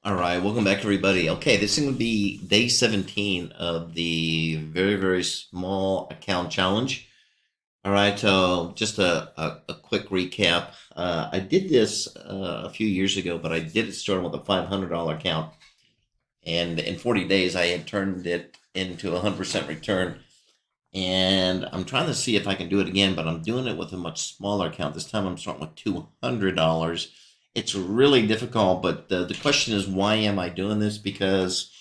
All right, welcome back, everybody. Okay, this is going to be day 17 of the very, very small account challenge. All right, so just a quick recap. I did this a few years ago, but I did it starting with a $500 account. And in 40 days, I had turned it into a 100% return. And I'm trying to see if I can do it again, but I'm doing it with a much smaller account. This time I'm starting with $200. It's really difficult, but the question is, why am I doing this? Because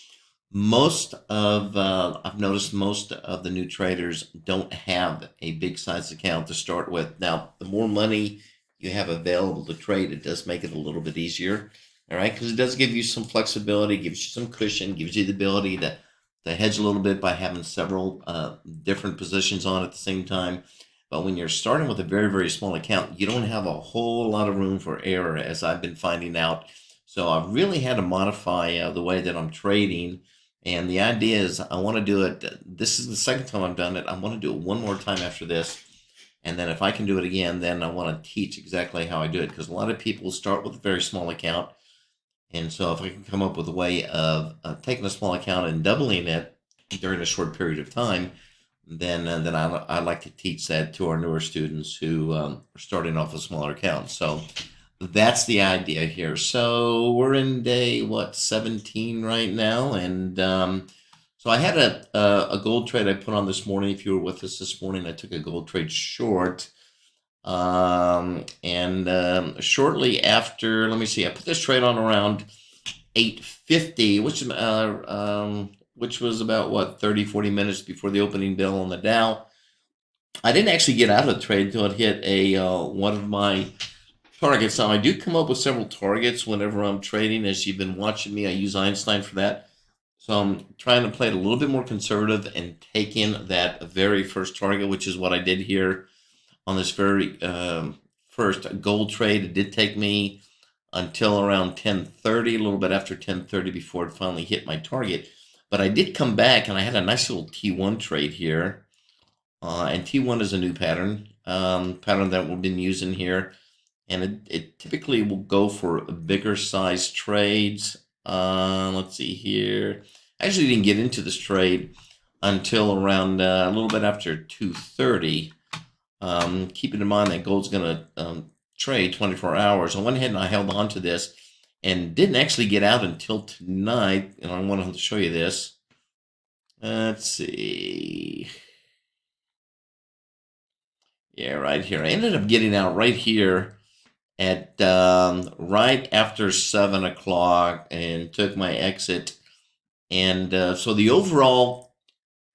I've noticed most of the new traders don't have a big size account to start with. Now, the more money you have available to trade, it does make it a little bit easier. All right, because it does give you some flexibility, gives you some cushion, gives you the ability to hedge a little bit by having several different positions on at the same time. But when you're starting with a very, very small account, you don't have a whole lot of room for error, as I've been finding out. So I've really had to modify the way that I'm trading. And the idea is I want to do it. This is the second time I've done it. I want to do it one more time after this. And then if I can do it again, then I want to teach exactly how I do it. Because a lot of people start with a very small account, and so if I can come up with a way of taking a small account and doubling it during a short period of time, then I like to teach that to our newer students who are starting off with smaller accounts. So that's the idea here. So we're in day what 17 right now, and so I had a gold trade I put on this morning. If you were with us this morning, I took a gold trade short. And shortly after, let me see, I put this trade on around 8:50, which was about what 30-40 minutes before the opening bell on the Dow. I didn't actually get out of the trade until it hit a one of my targets. Now I do come up with several targets whenever I'm trading. As you've been watching me, I use Einstein for that. So I'm trying to play it a little bit more conservative and take in that very first target, which is what I did here on this very first gold trade. It did take me until around 10:30, a little bit after 10:30 before it finally hit my target. But I did come back and I had a nice little T1 trade here. And T1 is a new pattern that we've been using here. And it typically will go for bigger size trades. Let's see here. I actually didn't get into this trade until around a little bit after 2:30. Keeping in mind that gold's going to trade 24 hours. I went ahead and I held on to this and didn't actually get out until tonight. And I wanted to show you this. Let's see. Yeah, right here. I ended up getting out right here at right after 7 o'clock and took my exit. And so the overall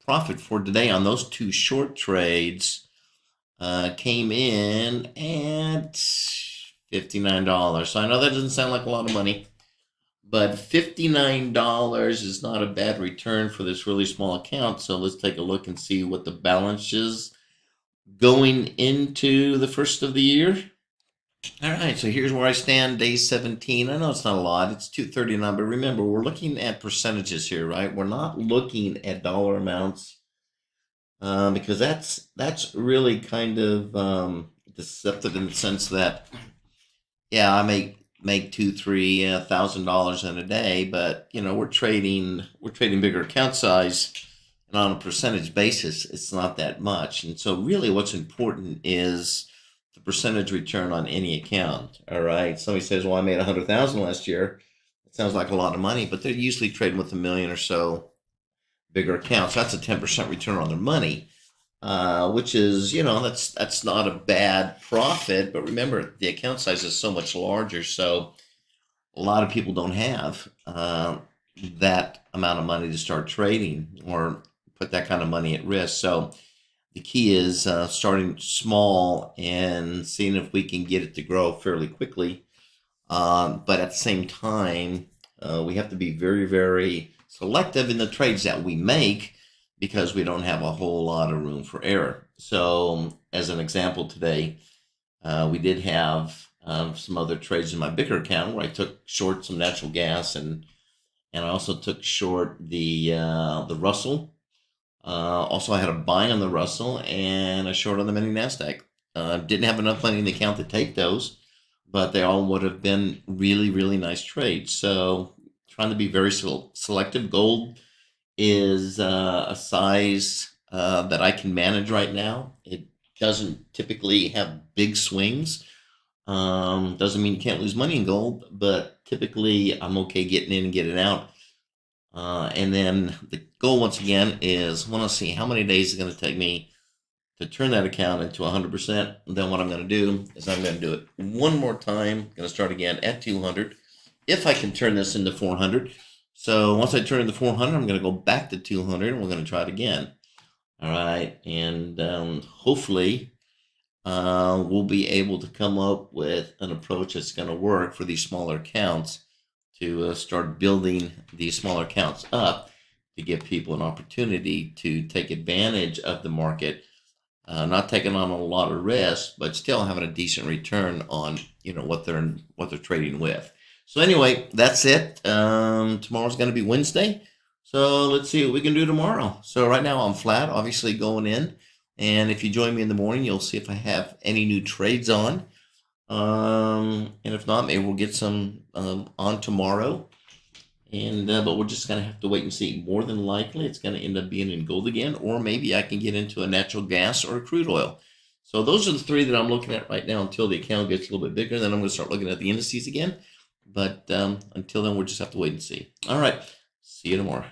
profit for today on those two short trades came in at $59. So I know that doesn't sound like a lot of money, but $59 is not a bad return for this really small account. So let's take a look and see what the balance is going into the first of the year. All right, so here's where I stand, day 17. I know it's not a lot, it's 239, but remember, we're looking at percentages here, right? We're not looking at dollar amounts because that's really kind of deceptive in the sense that, yeah, I make two, $3,000 in a day, but we're trading bigger account size, and on a percentage basis, it's not that much. And so, really, what's important is the percentage return on any account. All right, somebody says, "Well, I made 100,000 last year." It sounds like a lot of money, but they're usually trading with a million or so bigger accounts. That's a 10% return on their money, which is, that's not a bad profit. But remember, the account size is so much larger, so a lot of people don't have that amount of money to start trading or put that kind of money at risk. So the key is starting small and seeing if we can get it to grow fairly quickly. But at the same time, we have to be very, very selective in the trades that we make because we don't have a whole lot of room for error. So, as an example today, we did have some other trades in my bigger account where I took short some natural gas and I also took short the Russell. Also, I had a buy on the Russell and a short on the mini Nasdaq. Didn't have enough money in the account to take those, but they all would have been really, really nice trades. So trying to be very selective. Gold is a size that I can manage right now. It doesn't typically have big swings. Doesn't mean you can't lose money in gold, but typically I'm okay getting in and getting out. And then the goal, once again, is want to see how many days it's going to take me to turn that account into 100%. Then what I'm going to do is I'm going to do it one more time. I'm going to start again at 200. If I can turn this into 400. So once I turn into 400, I'm going to go back to 200 and we're going to try it again. All right. And hopefully we'll be able to come up with an approach that's going to work for these smaller accounts to start building these smaller accounts up to give people an opportunity to take advantage of the market, not taking on a lot of risk, but still having a decent return on what they're trading with. So anyway, that's it. Tomorrow's going to be Wednesday, so let's see what we can do tomorrow. So right now I'm flat, obviously going in, and if you join me in the morning, you'll see if I have any new trades on. And if not, maybe we'll get some on tomorrow. And but we're just gonna have to wait and see. More than likely, it's gonna end up being in gold again, or maybe I can get into a natural gas or a crude oil. So those are the three that I'm looking at right now until the account gets a little bit bigger. Then I'm gonna start looking at the indices again. But until then, we'll just have to wait and see. All right, see you tomorrow.